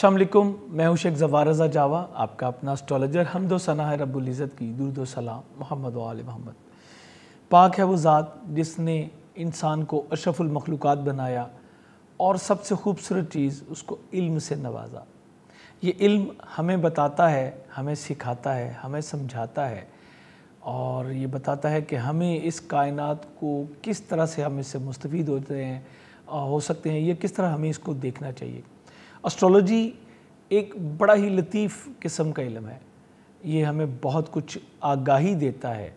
अस्सलाम वालेकुम, मैं हूं शेख ज़फ़ार रज़ा जावा, आपका अपना एस्ट्रोलॉजर। हम्दो सना है रब्बुल इज़्ज़त की, दुरूद व सलाम मोहम्मद व आले मोहम्मद। पाक है वो ज़ात जिसने इंसान को अशरफुल मखलूक़ात बनाया और सबसे खूबसूरत चीज़ उसको इल्म से नवाजा। ये इल्म हमें बताता है, हमें सिखाता है, हमें समझाता है और ये बताता है कि हमें इस कायनात को किस तरह से हम इससे मुस्तफ़ीद होते हैं हो सकते हैं, ये किस तरह हमें इसको देखना चाहिए। एस्ट्रोलॉजी एक बड़ा ही लतीफ़ किस्म का इल्म है। ये हमें बहुत कुछ आगाही देता है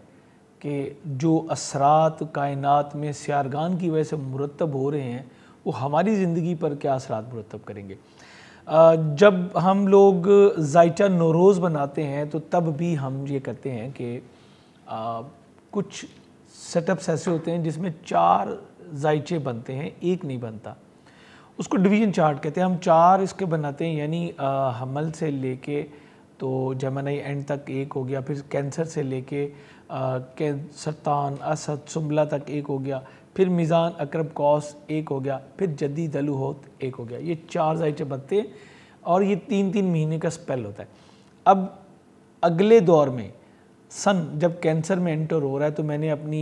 कि जो असरात कायनात में सियारगान की वजह से मुरतब हो रहे हैं वो हमारी ज़िंदगी पर क्या असरात मुरतब करेंगे। जब हम लोग ज़ायचा नौरोज़ बनाते हैं तो तब भी हम ये करते हैं कि कुछ सेटअप्स ऐसे होते हैं जिसमें 4 ज़ायचे बनते हैं, एक नहीं बनता। उसको डिवीज़न चार्ट कहते हैं। हम 4 इसके बनाते हैं, यानी हमल से लेके तो जमनाई एंड तक एक हो गया, फिर कैंसर से लेके सरतान असद सुंबला तक एक हो गया, फिर मीज़ान अकरब कौस एक हो गया, फिर जद्दी दलूहोत एक हो गया। ये 4 ज़ायचे बनते हैं और ये 3-3 महीने का स्पेल होता है। अब अगले दौर में सन जब कैंसर में एंटर हो रहा है तो मैंने अपनी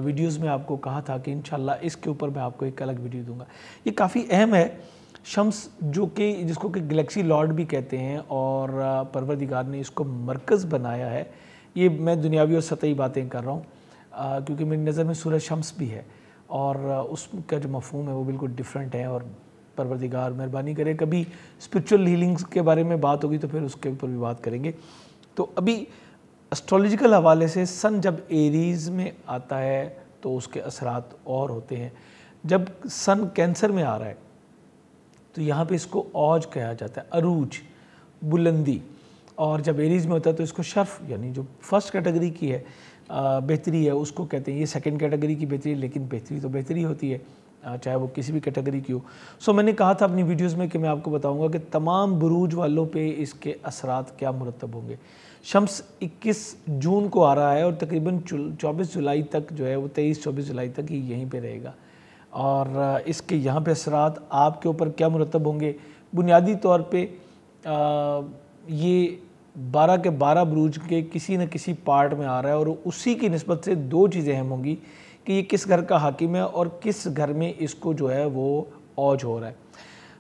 वीडियोस में आपको कहा था कि इंशाल्लाह इसके ऊपर मैं आपको एक अलग वीडियो दूंगा। ये काफ़ी अहम है। शम्स जो कि जिसको कि गैलेक्सी लॉर्ड भी कहते हैं और परवरदिगार ने इसको मरकज़ बनाया है। ये मैं दुनियावी और सतही बातें कर रहा हूँ क्योंकि मेरी नज़र में सूरज शम्स भी है और उसका जो मफ़हूम है वो बिल्कुल डिफरेंट है। और परवरदिगार मेहरबानी करे कभी स्पिरिचुअल हीलिंग्स के बारे में बात होगी तो फिर उसके ऊपर भी बात करेंगे। तो अभी एस्ट्रोलॉजिकल हवाले से सन जब एरीज़ में आता है तो उसके असरात और होते हैं। जब सन कैंसर में आ रहा है तो यहाँ पे इसको औज कहा जाता है, अरूज, बुलंदी। और जब एरीज़ में होता है तो इसको शर्फ, यानी जो फर्स्ट कैटेगरी की है बेहतरी है, उसको कहते हैं। ये सेकंड कैटेगरी की बेहतरी, लेकिन बेहतरी तो बेहतरी होती है चाहे वो किसी भी कैटेगरी की हो। सो मैंने कहा था अपनी वीडियोस में कि मैं आपको बताऊंगा कि तमाम बुरूज वालों पे इसके असरात क्या मुरतब होंगे। शम्स 21 जून को आ रहा है और तकरीबन 24 जुलाई तक जो है वो 23-24 जुलाई तक ही यहीं पे रहेगा और इसके यहाँ पे असरात आपके ऊपर क्या मुरतब होंगे। बुनियादी तौर पे ये 12 के 12 बुरूज के किसी न किसी पार्ट में आ रहा है और उसी की निस्बत से 2 चीज़ें अहम होंगी कि ये किस घर का हाकिम है और किस घर में इसको जो है वो औज हो रहा है।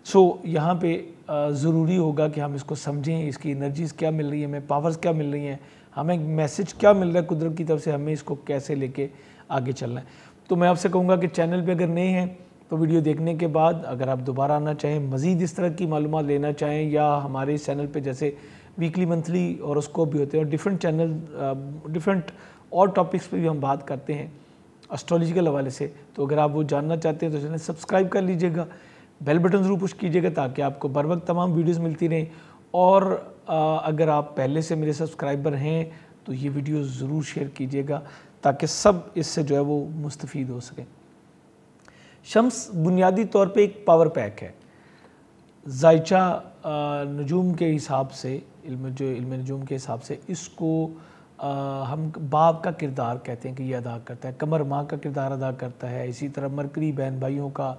सो यहाँ पे ज़रूरी होगा कि हम इसको समझें, इसकी एनर्जीज़ क्या मिल रही है, हमें पावर्स क्या मिल रही हैं, हमें मैसेज क्या मिल रहा है कुदरत की तरफ से, हमें इसको कैसे लेके आगे चलना है। तो मैं आपसे कहूँगा कि चैनल पे अगर नए हैं तो वीडियो देखने के बाद अगर आप दोबारा आना चाहें, मज़ीद इस तरह की मालूमात लेना चाहें या हमारे इस चैनल पर जैसे वीकली मंथली हॉरोस्कोप भी होते हैं और डिफरेंट चैनल डिफरेंट और टॉपिक्स पर भी हम बात करते हैं एस्ट्रोलॉजिकल हवाले से, तो अगर आप वो जानना चाहते हैं तो चैनल सब्सक्राइब कर लीजिएगा, बेल बटन ज़रूर पुश कीजिएगा ताकि आपको बर वक्त तमाम वीडियोस मिलती रहें। और अगर आप पहले से मेरे सब्सक्राइबर हैं तो ये वीडियो ज़रूर शेयर कीजिएगा ताकि सब इससे जो है वो मुस्तफ़ीद हो सकें। शम्स बुनियादी तौर पे एक पावर पैक है। ज़ायचा नजूम के हिसाब से, इल्म नजूम के हिसाब से इसको हम बाप का किरदार कहते हैं कि ये अदा करता है। कमर माँ का किरदार अदा करता है। इसी तरह मरकरी बहन भाइयों का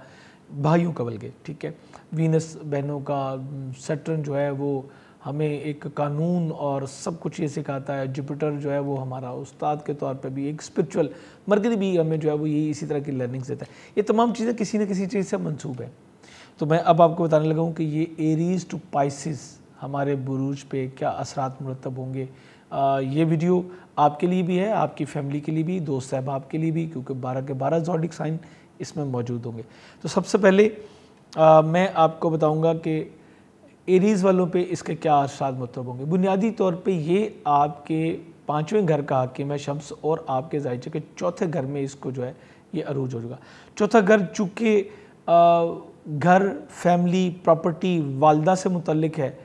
बल्कि ठीक है, वीनस बहनों का, सैटर्न जो है वो हमें एक कानून और सब कुछ ये सिखाता है। जुपिटर जो है वो हमारा उस्ताद के तौर पे भी एक स्पिरिचुअल, मरकरी भी हमें जो है वो यही इसी तरह की लर्निंग्स देता है। ये तमाम चीज़ें किसी न किसी चीज़ से मंसूब है। तो मैं अब आपको बताने लगा हूँ कि ये एरीज़ टू पाइसिस हमारे बुरूज पे क्या असरात मुरतब होंगे। ये वीडियो आपके लिए भी है, आपकी फैमिली के लिए भी, दोस्त साहब के लिए भी, क्योंकि 12 के 12 ज़ोडिक साइन इसमें मौजूद होंगे। तो सबसे पहले मैं आपको बताऊंगा कि एरीज़ वालों पे इसके क्या असरात मुरतब होंगे। बुनियादी तौर पे ये आपके 5वें घर का हाकिम है शम्स और आपके ज़ायचे के 4थे घर में इसको जो है ये अरूज हो जाएगा। 4था घर चूँकि घर, फैमिली, प्रॉपर्टी, वालदा से मुतल्लिक है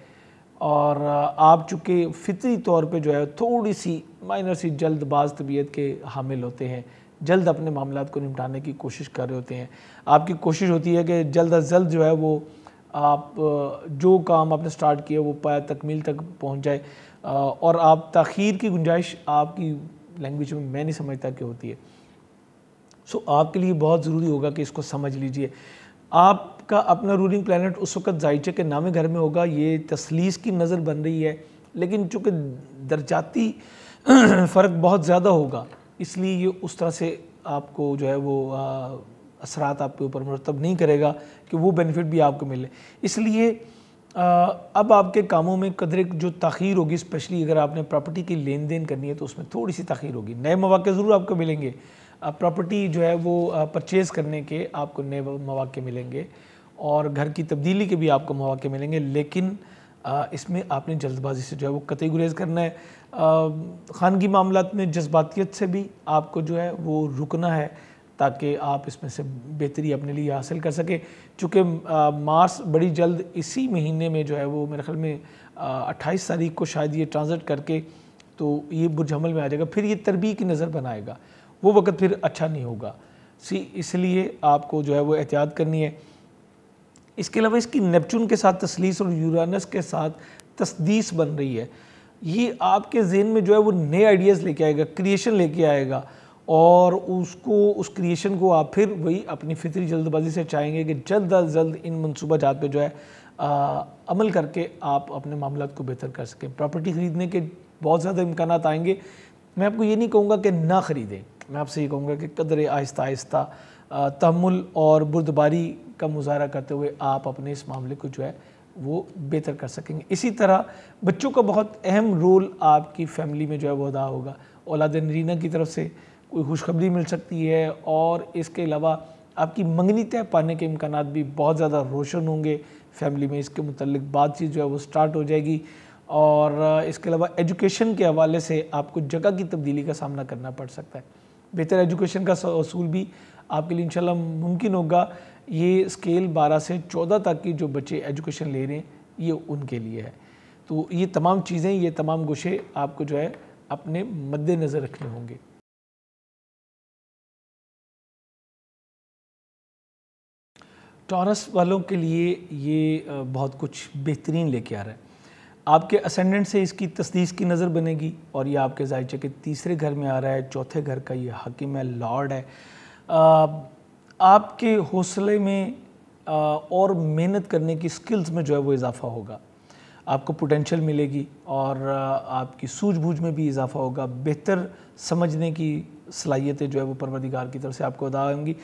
और आप चूँकि फितरी तौर पे जो है थोड़ी सी माइनर सी जल्दबाज तबीयत के हामिल होते हैं, जल्द अपने मामलात को निपटाने की कोशिश कर रहे होते हैं। आपकी कोशिश होती है कि जल्द अज जल्द जो है वो आप जो काम आपने स्टार्ट किया वो तकमील तक पहुंच जाए और आप ताख़ीर की गुंजाइश आपकी लैंग्वेज में मैं नहीं समझता कि होती है। सो आपके लिए बहुत ज़रूरी होगा कि इसको समझ लीजिए। आप आपका अपना रूलिंग प्लैनेट उस वक्त जायचे के नामे घर में होगा, ये तसलीस की नज़र बन रही है, लेकिन चूँकि दर्जाती फ़र्क बहुत ज़्यादा होगा इसलिए ये उस तरह से आपको जो है वो असरात आपके ऊपर मुरतब नहीं करेगा कि वो बेनिफिट भी आपको मिले। इसलिए अब आपके कामों में कदरे जो ताख़ीर होगी, स्पेशली अगर आपने प्रॉपर्टी की लेन देन करनी है तो उसमें थोड़ी सी ताख़ीर होगी। नए मौक़े ज़रूर आपको मिलेंगे, प्रॉपर्टी जो है वो परचेज़ करने के आपको नए मौक़े मिलेंगे और घर की तब्दीली के भी आपको मौक़े मिलेंगे, लेकिन इसमें आपने जल्दबाजी से जो है वो कतई गुरेज़ करना है। ख़ानगी मामलात में जज्बातियत से भी आपको जो है वो रुकना है ताकि आप इसमें से बेहतरी अपने लिए हासिल कर सकें। चूँकि मार्स बड़ी जल्द इसी महीने में जो है वो मेरे ख़्याल में 28 तारीख को शायद ये ट्रांजिट करके तो ये बुर्ज हमल में आ जाएगा, फिर ये तरबी की नज़र बनाएगा, वो वक़्त फिर अच्छा नहीं होगा। इसलिए आपको जो है वो एहतियात करनी है। इसके अलावा इसकी नेपच्यून के साथ तसलीस और यूरानस के साथ तस्दीस बन रही है, ये आपके ज़हन में जो है वो नए आइडियाज़ लेके आएगा, क्रिएशन लेके आएगा और उस क्रिएशन को आप फिर वही अपनी फितरी जल्दबाजी से चाहेंगे कि जल्द अज जल्द इन मनसूबा जात पर जो है अमल करके आप अपने मामलात को बेहतर कर सकें। प्रॉपर्टी ख़रीदने के बहुत ज़्यादा इम्कानात आएंगे। मैं आपको ये नहीं कहूँगा कि ना ख़रीदें, मैं आपसे ये कहूँगा कि कदर आहिस्ता आहिस्ता तहम्मुल और बुर्दबारी का मुज़ाहरा करते हुए आप अपने इस मामले को जो है वो बेहतर कर सकेंगे। इसी तरह बच्चों का बहुत अहम रोल आपकी फ़ैमिली में जो है वो अदा होगा। औलाद नरीना की तरफ से कोई खुशखबरी मिल सकती है और इसके अलावा आपकी मंगनी तय पाने के इम्कानात भी बहुत ज़्यादा रोशन होंगे। फैमिली में इसके मुतल्लिक बातचीत जो है वो स्टार्ट हो जाएगी और इसके अलावा एजुकेशन के हवाले से आपको जगह की तब्दीली का सामना करना पड़ सकता है। बेहतर एजुकेशन का असूल भी आपके लिए इंशाल्लाह मुमकिन होगा। ये स्केल 12 से 14 तक की जो बच्चे एजुकेशन ले रहे हैं ये उनके लिए है। तो ये तमाम चीज़ें, ये तमाम गोशे आपको जो है अपने मद्देनज़र रखने होंगे। टॉरस वालों के लिए ये बहुत कुछ बेहतरीन लेके आ रहा है। आपके असेंडेंट से इसकी तस्दीस की नज़र बनेगी और ये आपके जायचे के तीसरे घर में आ रहा है, चौथे घर का ये हाकिम है, लॉर्ड है। आपके हौसले में और मेहनत करने की स्किल्स में जो है वो इजाफ़ा होगा, आपको पोटेंशियल मिलेगी और आपकी सूझबूझ में भी इजाफ़ा होगा। बेहतर समझने की सलाहियतें जो है वो परवरदिगार की तरफ से आपको अदा होंगी।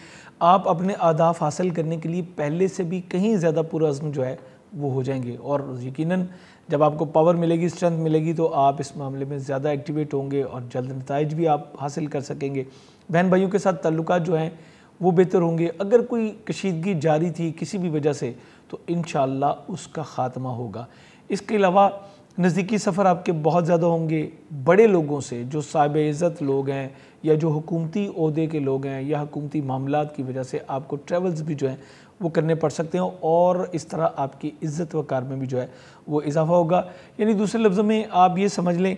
आप अपने अहदाफ हासिल करने के लिए पहले से भी कहीं ज़्यादा पुरअज़्म जो है वो हो जाएंगे और यकीनन जब आपको पावर मिलेगी, स्ट्रेंथ मिलेगी तो आप इस मामले में ज़्यादा एक्टिवेट होंगे और जल्द नताइज भी आप हासिल कर सकेंगे। बहन भाइयों के साथ ताल्लुकात जो हैं वो बेहतर होंगे। अगर कोई कशीदगी जारी थी किसी भी वजह से तो इंशाअल्लाह उसका ख़ात्मा होगा। इसके अलावा नज़दीकी सफ़र आपके बहुत ज़्यादा होंगे बड़े लोगों से, जो साहिब इज़्ज़त लोग हैं या जो हुकूमती ओहदे के लोग हैं या हुकूमती मामलात की वजह से आपको ट्रैवल्स भी जो हैं वो करने पड़ सकते हैं और इस तरह आपकी इज़्ज़त वक़ार में भी जो है वो इजाफ़ा होगा। यानी दूसरे लफ्ज़ों में आप ये समझ लें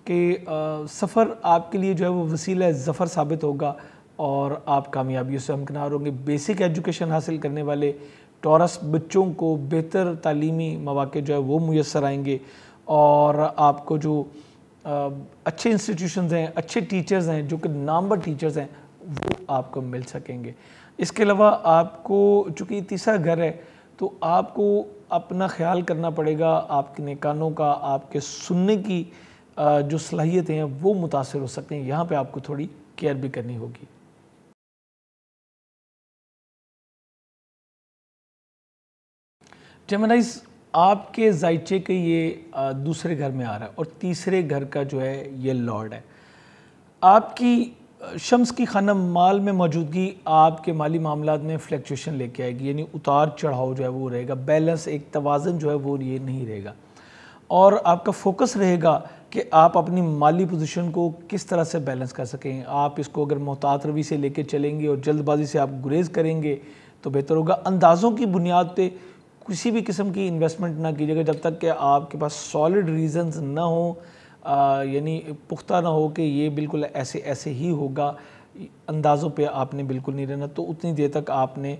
कि सफ़र आपके लिए जो है वो वसीला ज़फ़र साबित होगा और आप कामयाबियों से हमकिनार होंगे। बेसिक एजुकेशन हासिल करने वाले टॉरस बच्चों को बेहतर तालीमी मौक़े जो है वो मुयस्सर आएंगे और आपको जो अच्छे इंस्टीट्यूशंस हैं, अच्छे टीचर्स हैं, जो कि नामवर टीचर्स हैं, वो आपको मिल सकेंगे। इसके अलावा आपको चूँकि तीसरा घर है तो आपको अपना ख्याल करना पड़ेगा, आपके कानों का, आपके सुनने की जो सलाहियतें हैं वो मुतासिर हो सकती हैं। यहाँ पे आपको थोड़ी केयर भी करनी होगी। जेमिनीज़, आपके जायचे के ये दूसरे घर में आ रहा है और तीसरे घर का जो है ये लॉर्ड है। आपकी शम्स की खाना माल में मौजूदगी आपके माली मामलात में फ्लक्चुएशन लेके आएगी, यानी उतार चढ़ाव जो है वो रहेगा, बैलेंस, एक तवाज़न जो है वो ये नहीं रहेगा और आपका फोकस रहेगा कि आप अपनी माली पोजीशन को किस तरह से बैलेंस कर सकें। आप इसको अगर मोहतात रवि से लेके चलेंगे और जल्दबाजी से आप गुरेज करेंगे तो बेहतर होगा। अंदाज़ों की बुनियाद पे किसी भी किस्म की इन्वेस्टमेंट ना कीजिएगा जब तक कि आपके पास सॉलिड रीज़न्स ना हो, यानी पुख्ता ना हो कि ये बिल्कुल ऐसे ऐसे ही होगा। अंदाज़ों पे आपने बिल्कुल नहीं रहना, तो उतनी देर तक आपने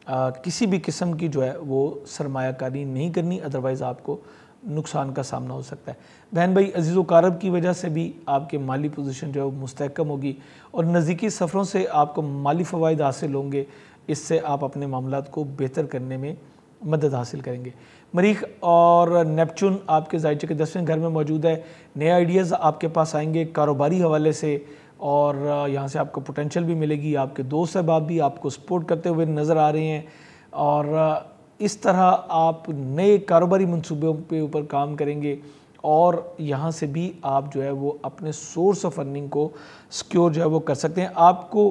किसी भी किस्म की जो है वो सरमायाकारी नहीं करनी, अदरवाइज़ आपको नुकसान का सामना हो सकता है। बहन भाई, अजीज़ व कारब की वजह से भी आपके माली पोजीशन जो है वो मुस्तहकम होगी और नज़दीकी सफ़रों से आपको माली फ़वाइद हासिल होंगे इससे आप अपने मामलात को बेहतर करने में मदद हासिल करेंगे। मरीख और नेपच्यून आपके ज़ायचे के 10वें घर में मौजूद है। नए आइडियाज़ आपके पास आएंगे कारोबारी हवाले से, और यहाँ से आपको पोटेंशियल भी मिलेगी। आपके दोस्त अहबाब भी आपको सपोर्ट करते हुए नज़र आ रहे हैं, और इस तरह आप नए कारोबारी मंसूबों पे ऊपर काम करेंगे, और यहाँ से भी आप जो है वो अपने सोर्स ऑफ अर्निंग को सिक्योर जो है वो कर सकते हैं। आपको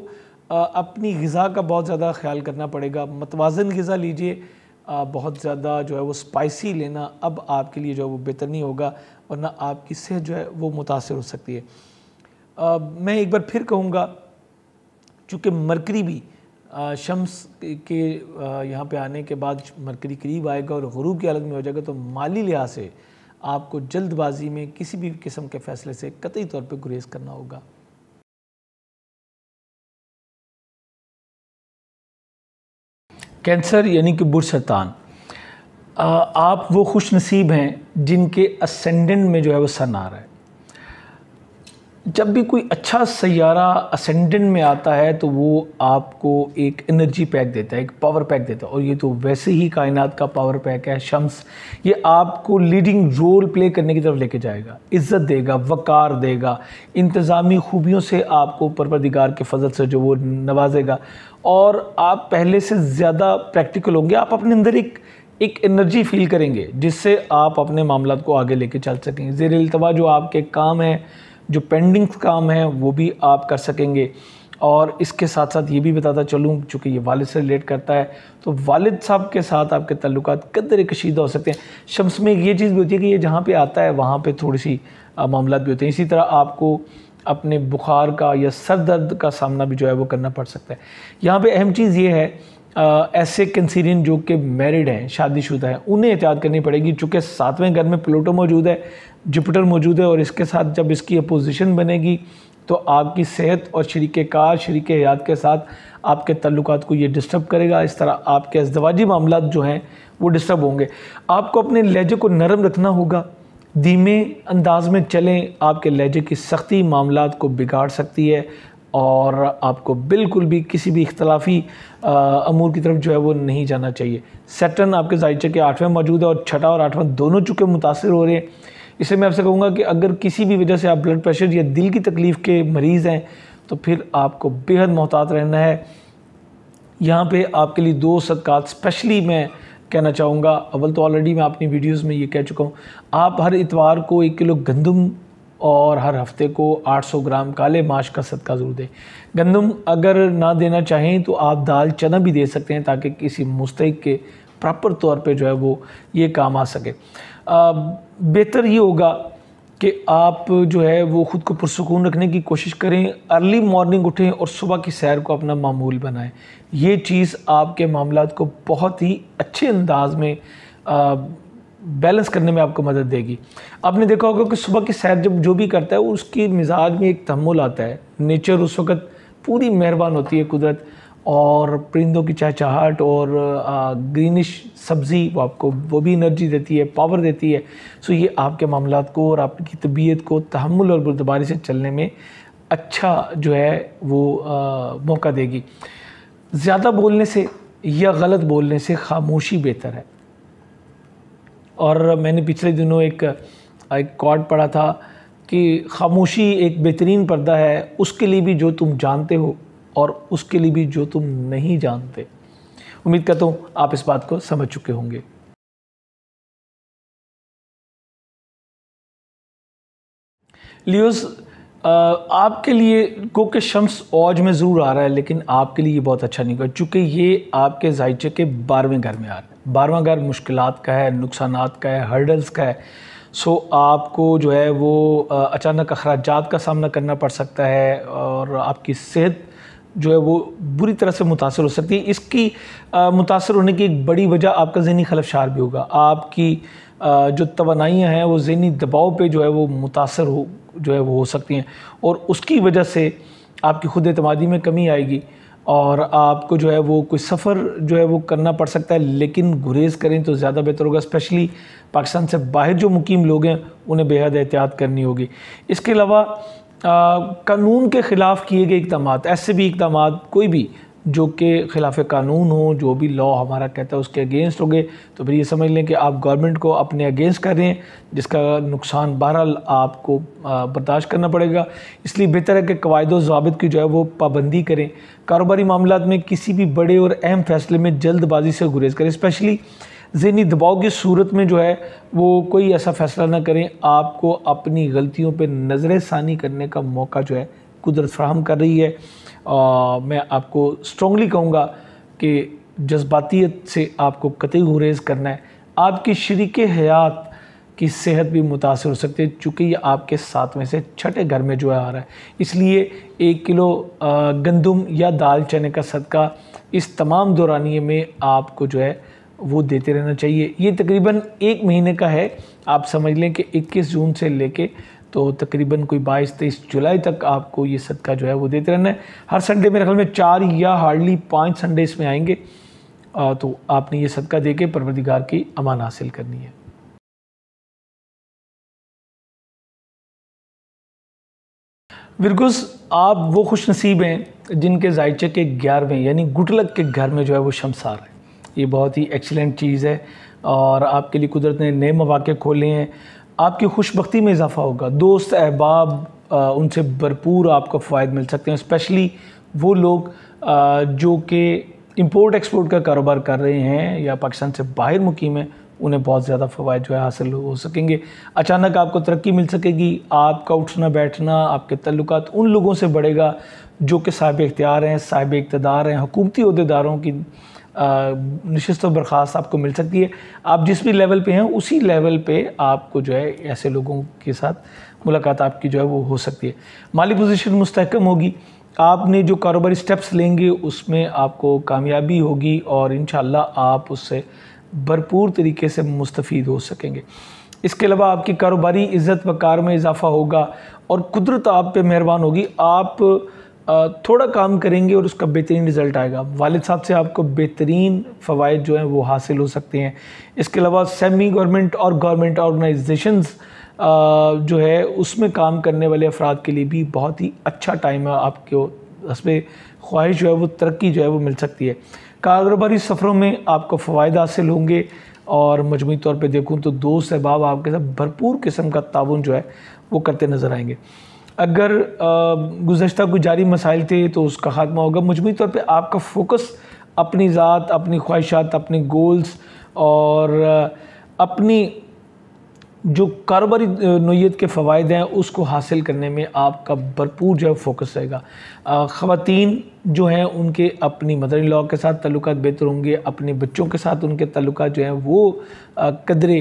अपनी ग़िज़ा का बहुत ज़्यादा ख्याल करना पड़ेगा। मतवाज़न ग़िज़ा लीजिए, बहुत ज़्यादा जो है वो स्पाइसी लेना अब आपके लिए जो है वो बेहतर नहीं होगा, वरना आपकी सेहत जो है वो मुतासर हो सकती है। मैं एक बार फिर कहूँगा, चूँकि मरकरी भी शम्स के यहाँ पे आने के बाद मरकरी करीब आएगा और गुरूब की हालत में हो जाएगा, तो माली लिहाज से आपको जल्दबाजी में किसी भी किस्म के फ़ैसले से कतई तौर पे गुरेज करना होगा। कैंसर यानी कि बुर्ज शैतान, आप वो खुश नसीब हैं जिनके असेंडेंट में जो है वो सन आ रहा है। जब भी कोई अच्छा सैयारा असेंडेंट में आता है तो वो आपको एक एनर्जी पैक देता है, एक पावर पैक देता है, और ये तो वैसे ही कायनात का पावर पैक है शम्स। ये आपको लीडिंग रोल प्ले करने की तरफ लेके जाएगा, इज़्ज़त देगा, वक़ार देगा, इंतज़ामी खूबियों से आपको परवरदिगार के फजल से जो वो नवाजेगा, और आप पहले से ज़्यादा प्रैक्टिकल होंगे। आप अपने अंदर एक एनर्जी फील करेंगे जिससे आप अपने मामलात को आगे लेके चल सकेंगे। ज़ेर इल्तवा जो आपके काम हैं, जो पेंडिंग काम है, वो भी आप कर सकेंगे। और इसके साथ साथ ये भी बताता चलूँ, चूँकि ये वालिद से रिलेट करता है, तो वालिद साहब के साथ आपके तल्लुकात कदर कशीदा हो सकते हैं। शम्स में ये चीज़ भी होती है कि ये जहाँ पे आता है वहाँ पे थोड़ी सी मामलात भी होते हैं। इसी तरह आपको अपने बुखार का या सर दर्द का सामना भी जो है वो करना पड़ सकता है। यहाँ पे अहम चीज़ ये है, ऐसे कैंसरियन जो कि मैरिड हैं, शादीशुदा हैं, उन्हें एहतियात करनी पड़ेगी, चूँकि 7वें घर में प्लूटो मौजूद है, जुपिटर मौजूद है, और इसके साथ जब इसकी अपोजिशन बनेगी तो आपकी सेहत और शरीके कार, शरीके हयात के साथ आपके तल्लुकात को ये डिस्टर्ब करेगा। इस तरह आपके अज़दवाजी मामलात जो हैं वो डिस्टर्ब होंगे। आपको अपने लहजे को नरम रखना होगा, धीमे अंदाज में चलें। आपके लहजे की सख्ती मामलात को बिगाड़ सकती है, और आपको बिल्कुल भी किसी भी इख्तलाफी अमूर की तरफ जो है वो नहीं जाना चाहिए। सैटर्न आपके ज़ायचे के 8वें मौजूद है, और 6वां और 8वां दोनों चुके मुतासिर हो रहे हैं। इससे मैं आपसे कहूँगा कि अगर किसी भी वजह से आप ब्लड प्रेशर या दिल की तकलीफ़ के मरीज़ हैं तो फिर आपको बेहद मोहतात रहना है। यहाँ पे आपके लिए 2 सदक़ात स्पेशली मैं कहना चाहूँगा। अव्वल तो ऑलरेडी मैं अपनी वीडियोज़ में ये कह चुका हूँ, आप हर इतवार को 1 किलो गंदम और हर हफ्ते को 800 ग्राम काले माश का सदका ज़रूर दें। गंदम अगर ना देना चाहें तो आप दाल चना भी दे सकते हैं, ताकि किसी मुस्तहिक के प्रॉपर तौर पे जो है वो ये काम आ सके। बेहतर ये होगा कि आप जो है वो ख़ुद को पुरसुकून रखने की कोशिश करें, अर्ली मॉर्निंग उठें और सुबह की सैर को अपना मामूल बनाएं। ये चीज़ आपके मामलात को बहुत ही अच्छे अंदाज में बैलेंस करने में आपको मदद देगी। आपने देखा होगा कि सुबह की सैर जब जो भी करता है उसकी मिजाज में एक तहम्मुल आता है। नेचर उस वक़्त पूरी मेहरबान होती है, कुदरत, और परिंदों की चहचहाहट और ग्रीनिश सब्ज़ी वो आपको वो भी एनर्जी देती है, पावर देती है। सो ये आपके मामलात को और आपकी तबीयत को तहम्मुल और बुर्दबारी से चलने में अच्छा जो है वो मौका देगी। ज़्यादा बोलने से या गलत बोलने से खामोशी बेहतर है। और मैंने पिछले दिनों एक कोट पढ़ा था कि खामोशी एक बेहतरीन पर्दा है, उसके लिए भी जो तुम जानते हो और उसके लिए भी जो तुम नहीं जानते। उम्मीद करता हूँ आप इस बात को समझ चुके होंगे। लियोस, आपके लिए को के शम्स औज में ज़रूर आ रहा है, लेकिन आपके लिए ये बहुत अच्छा नहीं होगा, चूँकि ये आपके ज़ायचे के 12वें घर में आ रहा है। 12वां घर मुश्किलात का है, नुकसानात का है, हर्डल्स का है। सो आपको जो है वो अचानक अखराजात का सामना करना पड़ सकता है, और आपकी सेहत जो है वो बुरी तरह से मुतासर हो सकती है। इसकी मुतासर होने की एक बड़ी वजह आपका ज़हनी खलफशार भी होगा। आपकी जो तवानाइयाँ हैं वो ज़हनी दबाव पे जो है वो मुतासर हो सकती हैं, और उसकी वजह से आपकी खुद एतमादी में कमी आएगी, और आपको जो है वो कोई सफ़र जो है वो करना पड़ सकता है। लेकिन गुरेज़ करें तो ज़्यादा बेहतर होगा। स्पेशली पाकिस्तान से बाहर जो मुकीम लोग हैं उन्हें बेहद एहतियात करनी होगी। इसके अलावा कानून के ख़िलाफ़ किए गए इक़दामात, ऐसे भी इक़दामात कोई भी जो कि खिलाफ कानून हो, जो भी लॉ हमारा कहता है उसके अगेंस्ट होंगे, तो फिर ये समझ लें कि आप गवर्नमेंट को अपने अगेंस्ट कर रहे हैं, जिसका नुकसान बहरहाल आपको बर्दाश्त करना पड़ेगा। इसलिए बेहतर है कि कवायद व ज़वाबित की जो है वो पाबंदी करें। कारोबारी मामलात में किसी भी बड़े और अहम फैसले में जल्दबाजी से गुरेज करें, स्पेशली ज़हनी दबाव की सूरत में जो है वो कोई ऐसा फ़ैसला ना करें। आपको अपनी गलतियों पे नज़र षानी करने का मौका जो है कुदरत फराहम कर रही है। मैं आपको स्ट्रॉन्गली कहूँगा कि जज्बातियत से आपको कतई गुरेज करना है। आपकी शरीक हयात की सेहत भी मुतासर हो सकती है, चूँकि ये आपके 7वें से 6ठे घर में जो है आ रहा है। इसलिए 1 किलो गंदम या दाल चने का सदका इस तमाम दौरानिए में आपको जो है वो देते रहना चाहिए। ये तकरीबन 1 महीने का है। आप समझ लें कि 21 जून से लेके तो तकरीबन कोई 22-23 जुलाई तक आपको ये सदका जो है वो देते रहना है। हर संडे मेरे ख्याल में 4 या हार्डली 5 संडे इसमें आएंगे, तो आपने ये सदका दे के परवरदिगार की अमान हासिल करनी है। विरगुस, आप वो खुश नसीब हैं जिनके जायचे के 11वें यानी गुटलक के घर में जो है वो शमसार है। ये बहुत ही एक्सीलेंट चीज़ है और आपके लिए कुदरत ने नए मौके खोले हैं। आपकी खुशबख्ती में इजाफा होगा, दोस्त अहबाब उनसे भरपूर आपको फ़ायदे मिल सकते हैं, स्पेशली वो लोग जो कि इंपोर्ट एक्सपोर्ट का कारोबार कर रहे हैं या पाकिस्तान से बाहर मुकीम हैं, उन्हें बहुत ज़्यादा फ़वाइद जो है हासिल हो सकेंगे। अचानक आपको तरक्की मिल सकेगी। आपका उठना बैठना, आपके तल्लुकात उन लोगों से बढ़ेगा जो कि साहिब इख्तियार हैं, साहिब इक़्तिदार हैं। हुकूमती ओहदेदारों की नशिस्त व बर्खास्त आपको मिल सकती है। आप जिस भी लेवल पे हैं उसी लेवल पे आपको जो है ऐसे लोगों के साथ मुलाकात आपकी जो है वो हो सकती है। माली पोजीशन मुस्तहकम होगी। आपने जो कारोबारी स्टेप्स लेंगे उसमें आपको कामयाबी होगी और इंशाअल्लाह आप उससे भरपूर तरीके से मुस्तफ़ीद हो सकेंगे। इसके अलावा आपकी कारोबारी इज़्ज़त वक़ार में इजाफ़ा होगा और कुदरत आप पे मेहरबान होगी। आप थोड़ा काम करेंगे और उसका बेहतरीन रिज़ल्ट आएगा। वालिद साहब से आपको बेहतरीन फ़वाइद जो हैं वो हासिल हो सकते हैं। इसके अलावा सेमी गवर्नमेंट और गवर्नमेंट ऑर्गेनाइजेशंस जो है उसमें काम करने वाले अफराद के लिए भी बहुत ही अच्छा टाइम है। आपको उसमें ख्वाहिश जो है वो तरक्की जो है वो मिल सकती है। कारोबारी सफ़रों में आपको फ़वाइद हासिल होंगे और मजमूई तौर पे देखूँ तो दोस्त अहबाब आपके साथ भरपूर किस्म का ताउन जो है वो करते नज़र आएंगे। अगर गुज़श्ता कोई जारी मसाइल थे तो उसका ख़ात्मा होगा। मजमूई तौर पे आपका फ़ोकस अपनी ज़ात, अपनी ख्वाहिशात, अपने गोल्स और अपनी जो कारोबारी नोयत के फ़वाइद हैं उसको हासिल करने में आपका भरपूर जो है फ़ोकस रहेगा। ख़वातीन जो हैं उनके अपनी मदर इन लॉ के साथ तल्लुकात बेहतर होंगे। अपने बच्चों के साथ उनके तल्लुकात जो हैं वो कदरे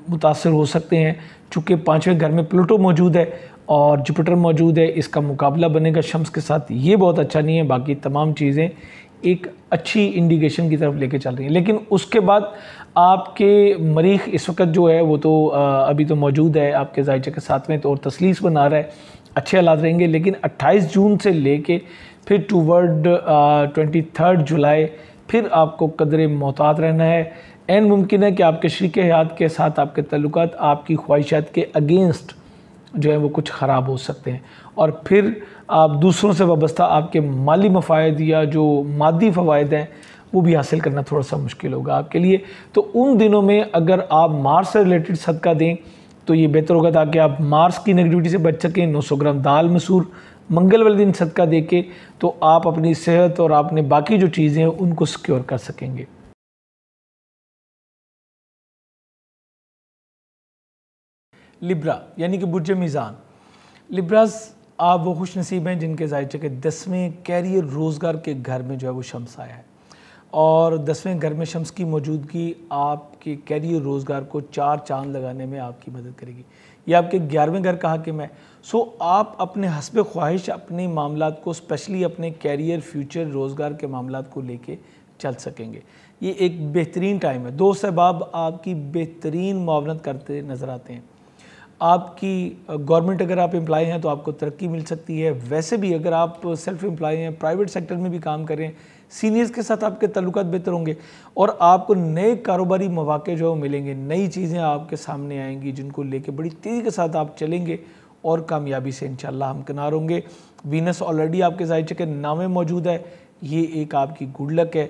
मुतासर हो सकते हैं। चूँकि 5वें घर में प्लूटो मौजूद है और जुपिटर मौजूद है, इसका मुकाबला बनेगा शम्स के साथ। ये बहुत अच्छा नहीं है। बाकी तमाम चीज़ें एक अच्छी इंडिकेशन की तरफ लेके चल रही हैं। लेकिन उसके बाद आपके मरीख इस वक्त जो है वो तो अभी तो मौजूद है आपके जायचे के 7वें तो और तसलीस बना रहा है, अच्छे हालात रहेंगे। लेकिन 28 जून से लेके फिर टूवर्ड 23 जुलाई फिर आपको कदरे मोहतात रहना है। एन मुमकिन है कि आपके शरीक हयात के साथ आपके तल्लुकात आपकी ख्वाहिशात के अगेंस्ट जो है वो कुछ ख़राब हो सकते हैं और फिर आप दूसरों से वाबस्ता आपके माली मफ़ायद या जो मादी फ़वायद हैं वो भी हासिल करना थोड़ा सा मुश्किल होगा आपके लिए। तो उन दिनों में अगर आप मार्स से रिलेटेड सदका दें तो ये बेहतर होगा ताकि आप मार्स की नेगेटिविटी से बच सकें। 900 ग्राम दाल मसूर मंगल वाले दिन सदका दे के तो आप अपनी सेहत और आपने बाकी जो चीज़ें हैं उनको सिक्योर कर सकेंगे। लिब्रा यानी कि बुर्ज मीज़ान। लिब्रास, आप वो खुश नसीब हैं जिनके जायचे के 10वें कैरियर रोज़गार के घर में जो है वो शम्स आया है और 10वें घर में शम्स की मौजूदगी आपके कैरियर रोज़गार को 4 चांद लगाने में आपकी मदद करेगी। ये आपके 11वें घर का हाकिम है। सो आप अपने हस्ब ख्वाहिश अपने मामलात को स्पेशली अपने कैरियर, फ्यूचर, रोज़गार के मामलात को लेके चल सकेंगे। ये एक बेहतरीन टाइम है। दोस्त अहबाब आपकी बेहतरीन मुआवनत करते नज़र आते हैं। आपकी गवर्नमेंट अगर आप एम्प्लॉय हैं तो आपको तरक्की मिल सकती है। वैसे भी अगर आप सेल्फ एम्प्लॉय हैं, प्राइवेट सेक्टर में भी काम कर रहे हैं, सीनियर्स के साथ आपके तल्लुकात बेहतर होंगे और आपको नए कारोबारी मौके जो मिलेंगे, नई चीज़ें आपके सामने आएंगी जिनको लेके बड़ी तेज़ी के साथ आप चलेंगे और कामयाबी से इंशाल्लाह हम किनार होंगे। वीनस ऑलरेडी आपके जायचे के नाम में मौजूद है, ये एक आपकी गुड लक है।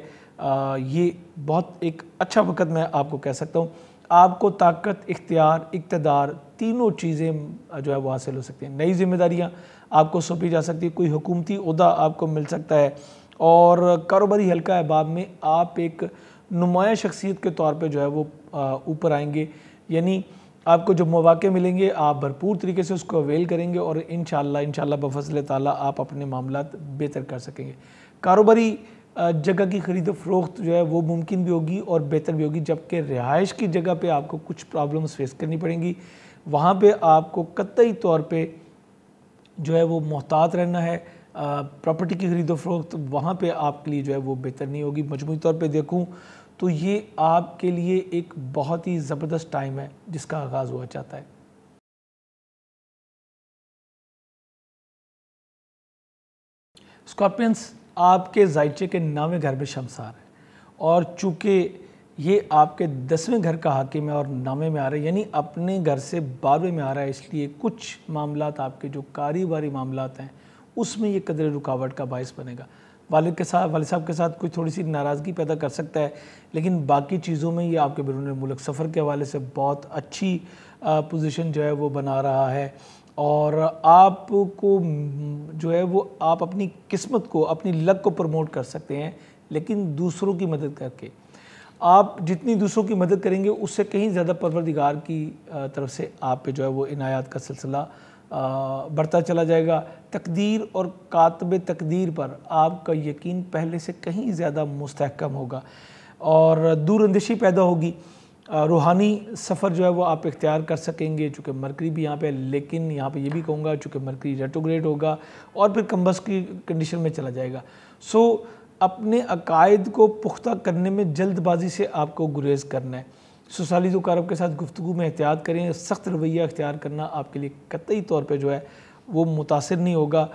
ये बहुत एक अच्छा वक़्त मैं आपको कह सकता हूँ। आपको ताकत, इख्तियार, इक़्तिदार तीनों चीज़ें जो है वो हासिल हो सकती हैं। नई ज़िम्मेदारियाँ आपको सौंपी जा सकती है, कोई हुकूमती ओहदा आपको मिल सकता है और कारोबारी हल्का अहबाब में आप एक नुमाया शख्सियत के तौर पे जो है वो ऊपर आएंगे। यानी आपको जो मौक़े मिलेंगे आप भरपूर तरीके से उसको अवेल करेंगे और इंशाअल्लाह बफ़ज़ल ताला आप अपने मामलात बेहतर कर सकेंगे। कारोबारी जगह की ख़रीद फ़रोख्त जो है वो मुमकिन भी होगी और बेहतर भी होगी, जबकि रिहाइश की जगह पे आपको कुछ प्रॉब्लम्स फेस करनी पड़ेंगी। वहाँ पे आपको कतई तौर पे जो है वो मोहतात रहना है। प्रॉपर्टी की ख़रीद फ़रोख्त वहाँ पे आपके लिए जो है वो बेहतर नहीं होगी। मजमूई तौर पे देखूँ तो ये आपके लिए एक बहुत ही ज़बरदस्त टाइम है जिसका आगाज़ हुआ चाहता है। स्कॉर्पियंस, आपके ज़ायचे के 9वें घर में शमसार है और चूँकि ये आपके 10वें घर का हाकिम है और 9वें में आ रहा है, यानी अपने घर से 12वें में आ रहा है, इसलिए कुछ मामलात आपके जो कारोबारी मामलात हैं उसमें ये कदर रुकावट का बायस बनेगा। वालिद साहब के साथ कोई थोड़ी सी नाराज़गी पैदा कर सकता है, लेकिन बाकी चीज़ों में ये आपके बैरून मुल्क सफ़र के हवाले से बहुत अच्छी पोजीशन जो है वो बना रहा है और आपको जो है वो आप अपनी किस्मत को, अपनी लक को प्रमोट कर सकते हैं, लेकिन दूसरों की मदद करके। आप जितनी दूसरों की मदद करेंगे उससे कहीं ज़्यादा परवरदिगार की तरफ से आप पे जो है वो इनायात का सिलसिला बढ़ता चला जाएगा। तकदीर और कातबे तकदीर पर आपका यकीन पहले से कहीं ज़्यादा मुस्तहकम होगा और दूरअंदेशी पैदा होगी। रूहानी सफ़र जो है वो आप इख्तियार कर सकेंगे, चूँकि मरकरी भी यहाँ पे है, लेकिन यहाँ पे ये भी कहूँगा चूँकि मरकरी रेट्रोग्रेड होगा और फिर कम्बस की कंडीशन में चला जाएगा। सो अपने अकायद को पुख्ता करने में जल्दबाजी से आपको गुरेज करना है। ससुराली ज़ुकारब के साथ गुफ्तगू में एहतियात करें, सख्त रवैया इख्तियार करना आपके लिए कतई तौर पर जो है वो मुतासिर नहीं होगा।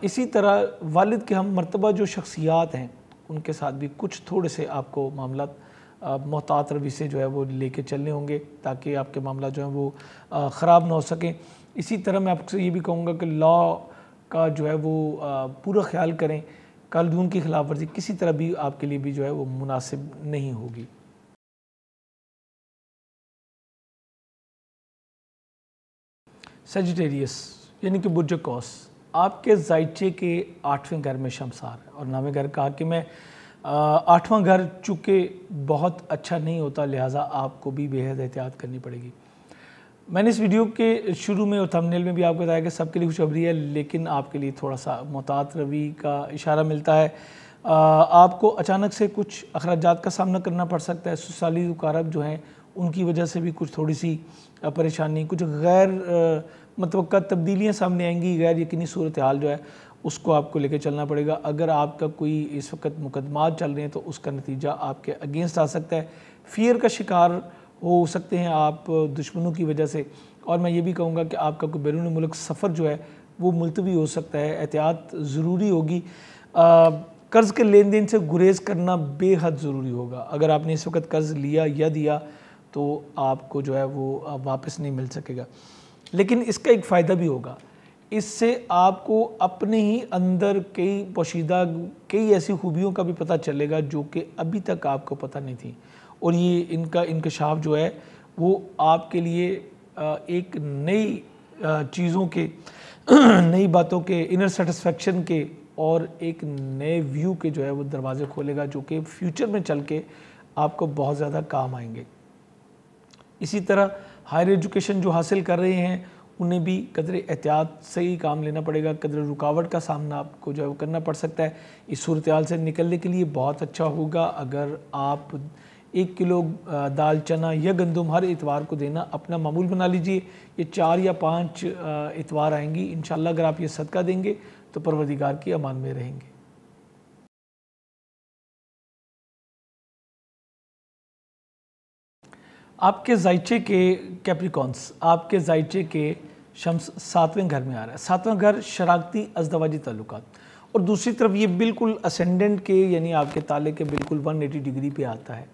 इसी तरह वालिद के हम मर्तबा जो शख्सियात हैं उनके साथ भी कुछ थोड़े से आपको मामला मोहतात रवि से जो है वो लेके चलने होंगे ताकि आपके मामला जो है वो ख़राब ना हो सकें। इसी तरह मैं आपसे ये भी कहूँगा कि लॉ का जो है वो पूरा ख्याल करें, कानून की खिलाफ वर्जी किसी तरह भी आपके लिए भी जो है वो मुनासिब नहीं होगी। सेजिटेरियस यानी कि बुर्ज कौस, आपके ज़ायचे के 8वें घर में शमसार है और 9वें घर का हाकिम है। 8वां घर चूँकि बहुत अच्छा नहीं होता, लिहाजा आपको भी बेहद एहतियात करनी पड़ेगी। मैंने इस वीडियो के शुरू में और थंबनेल में भी आपको बताया कि सबके लिए खुशखबरी है, लेकिन आपके लिए थोड़ा सा मोहतात रवि का इशारा मिलता है। आपको अचानक से कुछ अखराजात का सामना करना पड़ सकता है। ससुराली ज़ुकारब जो हैं उनकी वजह से भी कुछ थोड़ी सी परेशानी, कुछ गैर मतवक्का तब्दीलियाँ सामने आएंगी, गैर यकीनी सूरत हाल जो है उसको आपको लेकर चलना पड़ेगा। अगर आपका कोई इस वक्त मुकदमात चल रहे हैं तो उसका नतीजा आपके अगेंस्ट आ सकता है। फियर का शिकार हो सकते हैं आप दुश्मनों की वजह से, और मैं ये भी कहूँगा कि आपका कोई बैरून मुल्क सफ़र जो है वो मुलतवी हो सकता है। एहतियात ज़रूरी होगी। कर्ज़ के लेन देन से गुरेज करना बेहद ज़रूरी होगा। अगर आपने इस वक्त कर्ज़ लिया या दिया तो आपको जो है वो वापस नहीं मिल सकेगा, लेकिन इसका एक फ़ायदा भी होगा। इससे आपको अपने ही अंदर कई पोशीदा कई ऐसी खूबियों का भी पता चलेगा जो कि अभी तक आपको पता नहीं थी, और ये इनका इंकशाफ जो है वो आपके लिए एक नई चीज़ों के नई बातों के, इनर सेटिस्फेक्शन के और एक नए व्यू के जो है वो दरवाज़े खोलेगा, जो कि फ्यूचर में चल के आपको बहुत ज़्यादा काम आएंगे। इसी तरह हायर एजुकेशन जो हासिल कर रहे हैं उन्हें भी कदर एहतियात से ही काम लेना पड़ेगा। कदर रुकावट का सामना आपको जो है वो करना पड़ सकता है। इस सूरत हाल से निकलने के लिए बहुत अच्छा होगा अगर आप 1 किलो दाल, चना या गंदम हर इतवार को देना अपना मामूल बना लीजिए। ये 4 या 5 इतवार आएंगी इंशाल्लाह। अगर आप ये सदका देंगे तो परवरदिगार की अमान में रहेंगे। आपके ज़ायचे के कैप्रिकॉन्स, आपके ज़ायचे के शम्स 7वें घर में आ रहा है। 7वां घर शराकती अज़दवाजी ताल्लुकात, और दूसरी तरफ ये बिल्कुल असेंडेंट के यानी आपके ताले के बिल्कुल 180 डिग्री पे आता है।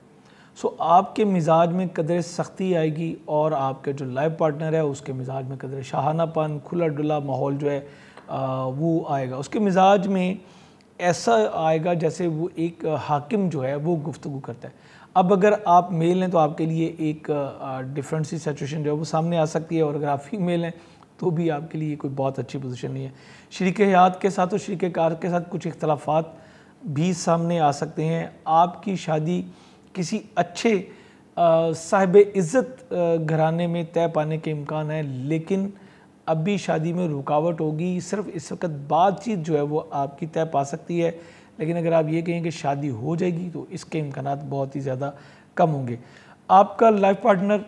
सो आपके मिजाज में कदर सख्ती आएगी और आपके जो लाइफ पार्टनर है उसके मिजाज में कदर शाहानापन, खुला डुला माहौल जो है वो आएगा। उसके मिजाज में ऐसा आएगा जैसे वो एक हाकिम जो है वो गुफ्तगू करता है। अब अगर आप मेल हैं तो आपके लिए एक डिफरेंट सी सिचुएशन जो है वो सामने आ सकती है, और अगर आप फीमेल हैं तो भी आपके लिए कोई बहुत अच्छी पोजीशन नहीं है। शरीक हयात के साथ और शरीक कार के साथ कुछ इख्तलाफात भी सामने आ सकते हैं। आपकी शादी किसी अच्छे साहिब इज़्ज़त घराने में तय पाने के इम्कान है, लेकिन अभी शादी में रुकावट होगी। सिर्फ इस वक्त बातचीत जो है वो आपकी तय पा सकती है, लेकिन अगर आप ये कहें कि शादी हो जाएगी तो इसके इम्कानात बहुत ही ज़्यादा कम होंगे। आपका लाइफ पार्टनर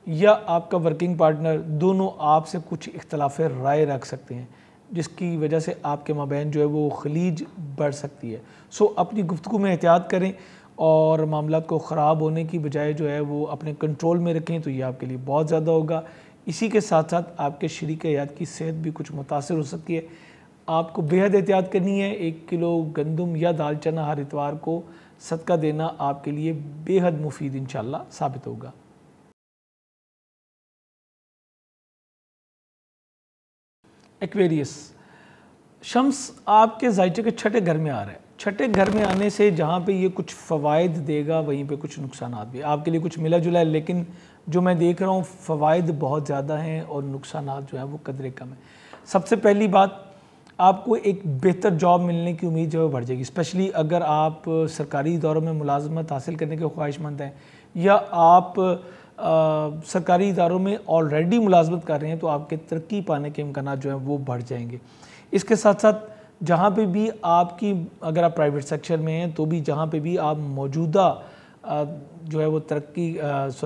या आपका वर्किंग पार्टनर दोनों आपसे कुछ इख्तलाफ राय रख सकते हैं, जिसकी वजह से आपके माबैन जो है वो खलीज बढ़ सकती है। सो अपनी गुफ्तगू में एहतियात करें और मामलात को ख़राब होने की बजाय जो है वो अपने कंट्रोल में रखें, तो ये आपके लिए बहुत ज़्यादा होगा। इसी के साथ साथ आपके शरीक हयात की सेहत भी कुछ मुतासर हो सकती है। आपको बेहद एहतियात करनी है। 1 किलो गंदम या दाल चना हर इतवार को सदका देना आपके लिए बेहद मुफीद इंशाल्लाह साबित होगा। एक्वेरियस, शम्स आपके जायचे के छठे घर में आ रहा है। छठे घर में आने से जहाँ पे ये कुछ फ़वाइद देगा वहीं पे कुछ नुकसान भी आपके लिए कुछ मिला जुला है, लेकिन जो मैं देख रहा हूँ फ़वाइद बहुत ज़्यादा हैं और नुकसान जो है वो कदरे कम है। सबसे पहली बात, आपको एक बेहतर जॉब मिलने की उम्मीद जो है बढ़ जाएगी, स्पेशली अगर आप सरकारी इदारों में मुलाजमत हासिल करने के ख्वाहिशमंद हैं या आप सरकारी इदारों में ऑलरेडी मुलाजमत कर रहे हैं, तो आपके तरक्की पाने के इम्कान जो हैं वो बढ़ जाएंगे। इसके साथ साथ जहाँ पे भी आपकी, अगर आप प्राइवेट सेक्टर में हैं तो भी जहाँ पे भी आप मौजूदा जो है वो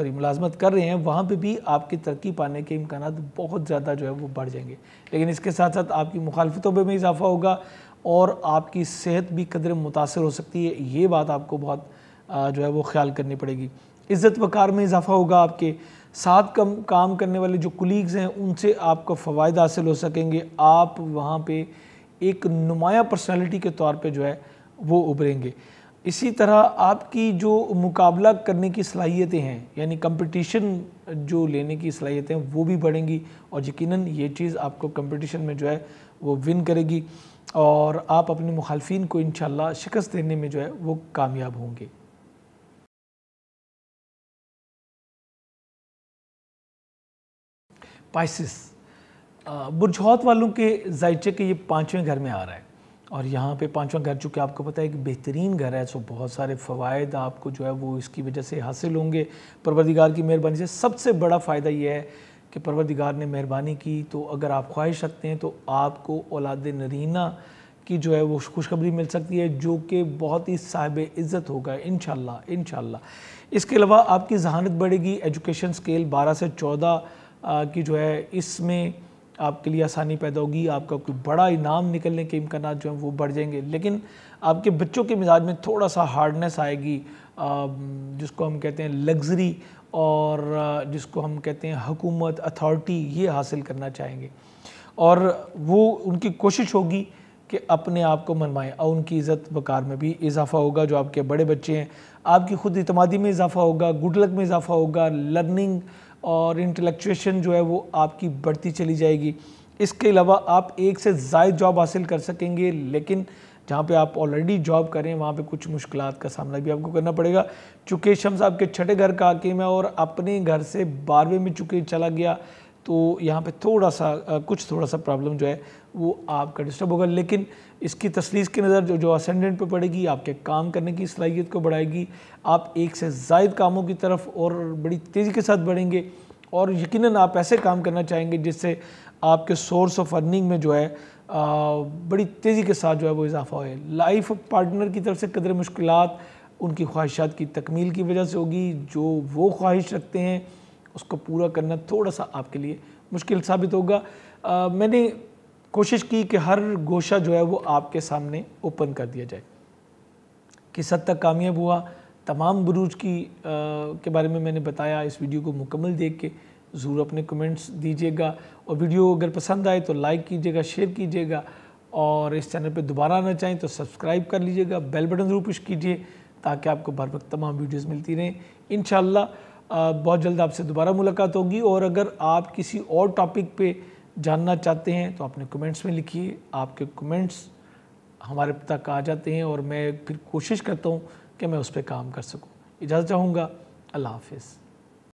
मुलाजमत कर रहे हैं, वहाँ पे भी आपकी तरक्की पाने के इम्कानात बहुत ज़्यादा जो है वो बढ़ जाएंगे। लेकिन इसके साथ साथ आपकी मुखालफतों में इजाफा होगा और आपकी सेहत भी कदर मुतासर हो सकती है। ये बात आपको बहुत जो है वो ख्याल करनी पड़ेगी। इज़्ज़त वक़ार में इजाफा होगा। आपके साथ काम करने वाले जो कुलीग्स हैं उनसे आपको फ़वाइद हासिल हो सकेंगे। आप वहाँ पे एक नुमाया पर्सनालिटी के तौर पे जो है वो उभरेंगे। इसी तरह आपकी जो मुकाबला करने की सलाहियतें हैं, यानी कंपटीशन जो लेने की सलाहियतें हैं, वो भी बढ़ेंगी और यकीनन ये चीज़ आपको कंपटीशन में जो है वो विन करेगी और आप अपने मुखालफिन को इंशाल्लाह शिकस्त देने में जो है वो कामयाब होंगे। पाइसिस, बुरझौत वालों के जायचे के ये 5वें घर में आ रहा है और यहाँ पे 5वां घर चूँकि आपको पता है कि बेहतरीन घर है, सो बहुत सारे फ़वाइद आपको जो है वो इसकी वजह से हासिल होंगे परवरदिगार की मेहरबानी से। सबसे बड़ा फ़ायदा ये है कि परवरदिगार ने मेहरबानी की, तो अगर आप ख्वाहिश रखते हैं तो आपको औलाद नरीना की जो है वो खुशखबरी मिल सकती है, जो कि बहुत ही साहिब इज़्ज़त होगा इंशाल्लाह इंशाल्लाह। इसके अलावा आपकी जहानत बढ़ेगी। एजुकेशन स्केल 12 से 14 की जो है इसमें आपके लिए आसानी पैदा होगी। आपका कोई बड़ा इनाम निकलने के इम्कान जो हैं वो बढ़ जाएंगे, लेकिन आपके बच्चों के मिजाज में थोड़ा सा हार्डनेस आएगी, जिसको हम कहते हैं लग्जरी और जिसको हम कहते हैं हुकूमत अथॉरिटी, ये हासिल करना चाहेंगे और वो उनकी कोशिश होगी कि अपने आप को मनवाएं और उनकी इज़्ज़त वक़ार में भी इजाफा होगा। जो आपके बड़े बच्चे हैं, आपकी खुद इतमादी में इजाफा होगा, गुड लक में इजाफा होगा, लर्निंग और इंटेलेक्चुएशन जो है वो आपकी बढ़ती चली जाएगी। इसके अलावा आप एक से ज़ायद जॉब हासिल कर सकेंगे, लेकिन जहाँ पे आप ऑलरेडी जॉब करें वहाँ पे कुछ मुश्किलात का सामना भी आपको करना पड़ेगा। चूँकि शम्स आपके छठे घर का हाकिम है और अपने घर से 12वें में चूँकि चला गया, तो यहाँ पे थोड़ा सा प्रॉब्लम जो है वो आपका डिस्टर्ब होगा, लेकिन इसकी तसलीस की नज़र जो असेंडेंट पे पड़ेगी, आपके काम करने की सलाहियत को बढ़ाएगी। आप एक से ज़ायद कामों की तरफ और बड़ी तेज़ी के साथ बढ़ेंगे और यकीनन आप ऐसे काम करना चाहेंगे जिससे आपके सोर्स ऑफ अर्निंग में जो है बड़ी तेज़ी के साथ जो है वो इजाफा हो। लाइफ पार्टनर की तरफ से कदर मुश्किलात उनकी ख्वाहिशात की तकमील की वजह से होगी। जो वो ख्वाहिश रखते हैं उसको पूरा करना थोड़ा सा आपके लिए मुश्किल साबित होगा। मैंने कोशिश की कि हर गोशा जो है वो आपके सामने ओपन कर दिया जाए। किस हद तक कामयाब हुआ, तमाम बुरूज के बारे में मैंने बताया। इस वीडियो को मुकम्मल देख के ज़रूर अपने कमेंट्स दीजिएगा और वीडियो अगर पसंद आए तो लाइक कीजिएगा, शेयर कीजिएगा और इस चैनल पे दोबारा आना चाहें तो सब्सक्राइब कर लीजिएगा, बेल बटन ज़रूर पुश कीजिए ताकि आपको बर वक्त तमाम वीडियोज़ मिलती रहें। इंशाल्लाह बहुत जल्द आपसे दोबारा मुलाकात होगी और अगर आप किसी और टॉपिक पे जानना चाहते हैं तो अपने कमेंट्स में लिखिए। आपके कमेंट्स हमारे तक आ जाते हैं और मैं फिर कोशिश करता हूँ कि मैं उस पर काम कर सकूँ। इजाज़त चाहूँगा। अल्लाह हाफ़िज़।